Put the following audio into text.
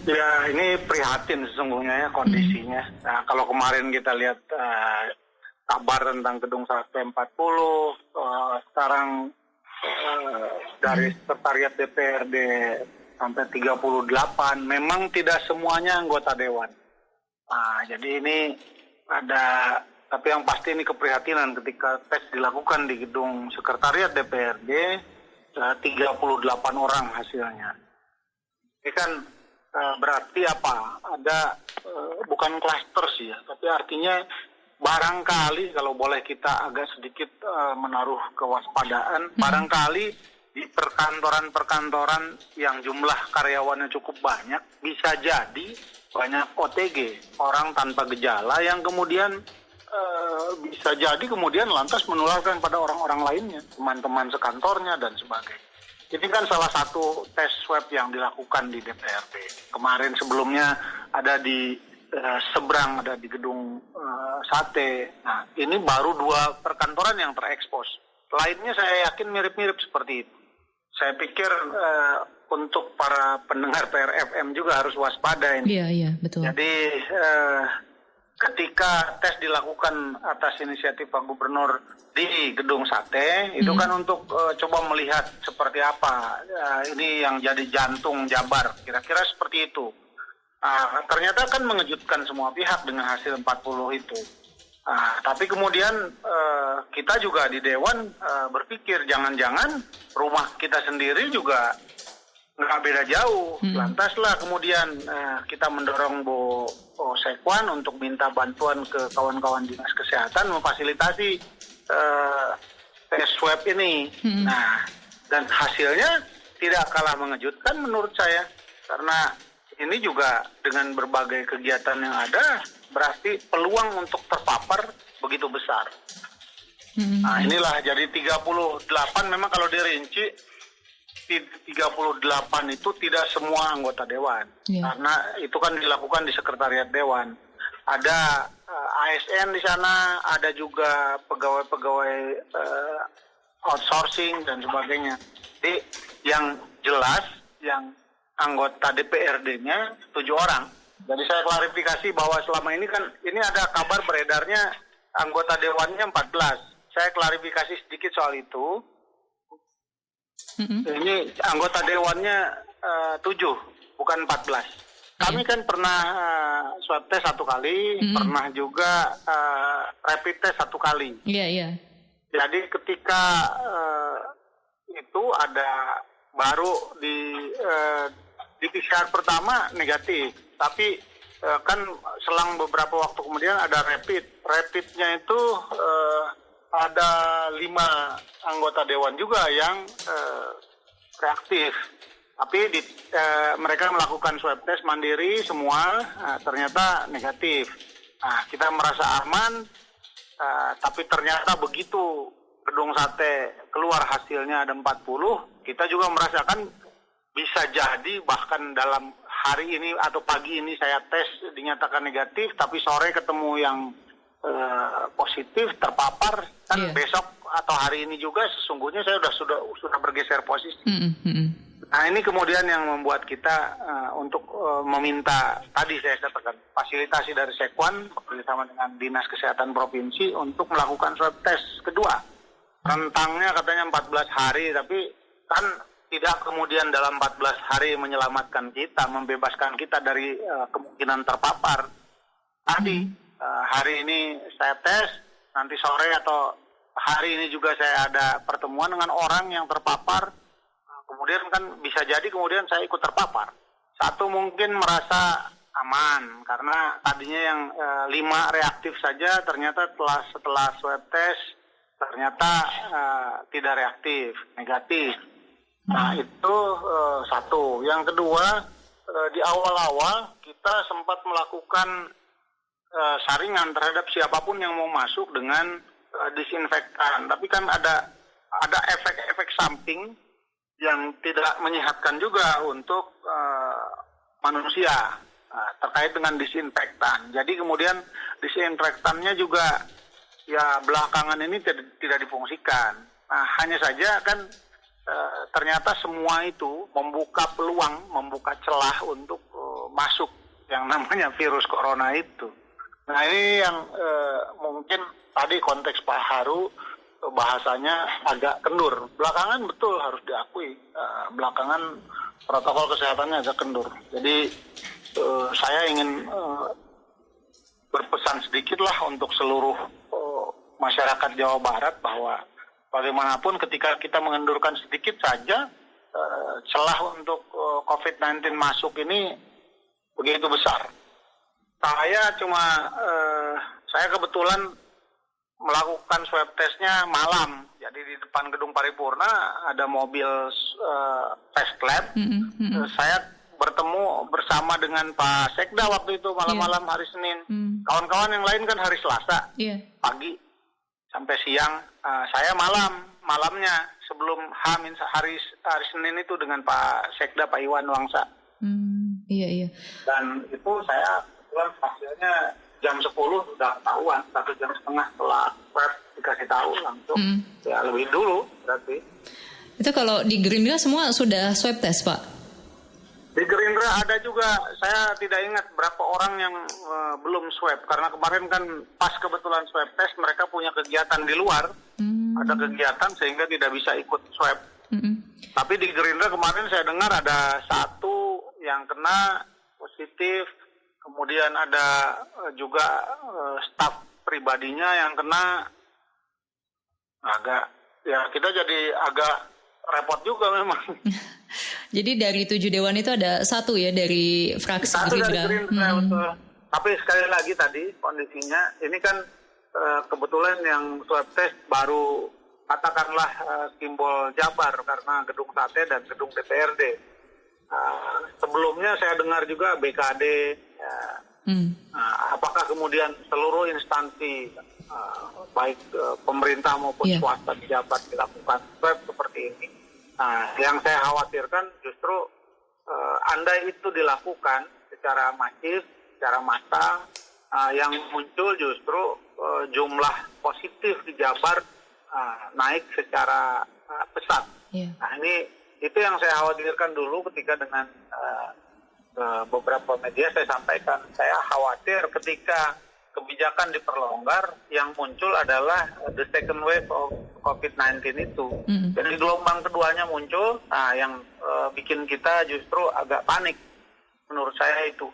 Ya, ini prihatin sesungguhnya ya kondisinya. Nah, kalau kemarin kita lihat kabar tentang gedung sate 40, sekarang dari sekretariat DPRD sampai 38, memang tidak semuanya anggota dewan. Nah, jadi ini ada, tapi yang pasti ini keprihatinan ketika tes dilakukan di gedung sekretariat DPRD, 38 orang hasilnya. Ini kan berarti apa? Ada bukan klaster sih ya, tapi artinya barangkali kalau boleh kita agak sedikit menaruh kewaspadaan, barangkali di perkantoran-perkantoran yang jumlah karyawannya cukup banyak, bisa jadi banyak OTG, orang tanpa gejala yang kemudian bisa jadi kemudian lantas menularkan pada orang-orang lainnya, teman-teman sekantornya dan sebagainya. Ini kan salah satu tes swab yang dilakukan di DPRD. Kemarin sebelumnya ada di seberang, ada di gedung sate. Nah, ini baru 2 perkantoran yang terekspos. Lainnya saya yakin mirip-mirip seperti itu. Saya pikir untuk para pendengar PRFM juga harus waspada ini. Iya, betul. Jadi ketika tes dilakukan atas inisiatif Pak Gubernur di gedung sate, itu kan untuk coba melihat seperti apa ini yang jadi jantung Jabar, kira-kira seperti itu. Ternyata kan mengejutkan semua pihak dengan hasil 40 itu. Tapi kemudian kita juga di Dewan berpikir jangan-jangan rumah kita sendiri juga nggak beda jauh. Lantaslah kemudian kita mendorong Bu Sekwan untuk minta bantuan ke kawan-kawan dinas kesehatan memfasilitasi tes swab ini. Nah, dan hasilnya tidak kalah mengejutkan menurut saya, karena ini juga dengan berbagai kegiatan yang ada berarti peluang untuk terpapar begitu besar. Nah, inilah jadi 38 memang kalau dirinci 38 itu tidak semua anggota dewan, karena itu kan dilakukan di sekretariat dewan. Ada ASN di sana, ada juga pegawai-pegawai outsourcing dan sebagainya. Jadi yang jelas, yang anggota DPRD-nya 7 orang. Jadi saya klarifikasi bahwa selama ini kan ini ada kabar beredarnya anggota dewannya 14. Saya klarifikasi sedikit soal itu. Ini anggota dewannya 7, bukan 14. Kami kan pernah swab test 1 kali, pernah juga rapid test 1 kali. Iya. Jadi ketika itu ada baru di PCR pertama negatif, tapi kan selang beberapa waktu kemudian ada rapid. Rapidnya itu ada 5 anggota dewan juga yang reaktif. Tapi mereka melakukan swab test mandiri semua, ternyata negatif. Nah, kita merasa aman, tapi ternyata begitu gedung sate keluar hasilnya ada 40, kita juga merasakan bisa jadi bahkan dalam hari ini atau pagi ini saya tes dinyatakan negatif, tapi sore ketemu yang positif terpapar, kan besok atau hari ini juga sesungguhnya saya sudah bergeser posisi. Nah, ini kemudian yang membuat kita untuk meminta tadi saya katakan fasilitasi dari Sekwan bersama dengan Dinas Kesehatan Provinsi untuk melakukan swab test kedua. Rentangnya katanya 14 hari, tapi kan tidak kemudian dalam 14 hari menyelamatkan kita, membebaskan kita dari kemungkinan terpapar. Tadi hari ini saya tes, nanti sore atau hari ini juga saya ada pertemuan dengan orang yang terpapar. Kemudian kan bisa jadi kemudian saya ikut terpapar. Satu mungkin merasa aman karena tadinya yang 5 reaktif saja, ternyata setelah swab test ternyata tidak reaktif, negatif. Nah itu satu. Yang kedua, di awal-awal kita sempat melakukan saringan terhadap siapapun yang mau masuk dengan disinfektan. Tapi kan ada efek-efek samping yang tidak menyehatkan juga untuk manusia terkait dengan disinfektan. Jadi kemudian disinfektannya juga ya belakangan ini tidak difungsikan. Nah, hanya saja kan ternyata semua itu membuka peluang, membuka celah untuk masuk yang namanya virus corona itu. Nah ini yang mungkin tadi konteks Pak Haru bahasanya agak kendur. Belakangan betul harus diakui, belakangan protokol kesehatannya agak kendur. Jadi saya ingin berpesan sedikit lah untuk seluruh masyarakat Jawa Barat bahwa bagaimanapun ketika kita mengendurkan sedikit saja, celah untuk COVID-19 masuk ini begitu besar. Saya kebetulan melakukan swab testnya malam. Jadi di depan gedung paripurna ada mobil test lab. Saya bertemu bersama dengan Pak Sekda waktu itu malam-malam hari Senin. Kawan-kawan yang lain kan hari Selasa pagi sampai siang. Saya malamnya sebelum hari Senin itu dengan Pak Sekda Pak Iwan Wangsa. Iya. Dan itu saya kebetulan hasilnya jam 10 sudah ketahuan, 1 jam setengah setelah swab dikasih tahu langsung. Ya lebih dulu berarti. Itu kalau di Gerindra semua sudah swab test, Pak? Di Gerindra ada juga, saya tidak ingat berapa orang yang belum swab. Karena kemarin kan pas kebetulan swab test, mereka punya kegiatan di luar. Ada kegiatan sehingga tidak bisa ikut swab. Tapi di Gerindra kemarin saya dengar ada satu yang kena positif. Kemudian ada juga staf pribadinya yang kena. Kita jadi agak repot juga memang. Jadi dari 7 dewan itu ada satu ya dari fraksi Gerindra. Betul. Tapi sekali lagi tadi kondisinya ini kan kebetulan yang swab test baru katakanlah simbol Jabar karena gedung sate dan gedung DPRD. Sebelumnya saya dengar juga BKD. Apakah kemudian seluruh instansi baik pemerintah maupun swasta di Jabar dilakukan swab seperti ini? Yang saya khawatirkan justru andai itu dilakukan secara masif, secara massal, yang muncul justru jumlah positif di Jabar naik secara pesat. Nah ini itu yang saya khawatirkan dulu ketika dengan beberapa media saya sampaikan. Saya khawatir ketika kebijakan diperlonggar, yang muncul adalah the second wave of COVID-19 itu. Jadi gelombang keduanya muncul, yang bikin kita justru agak panik menurut saya itu.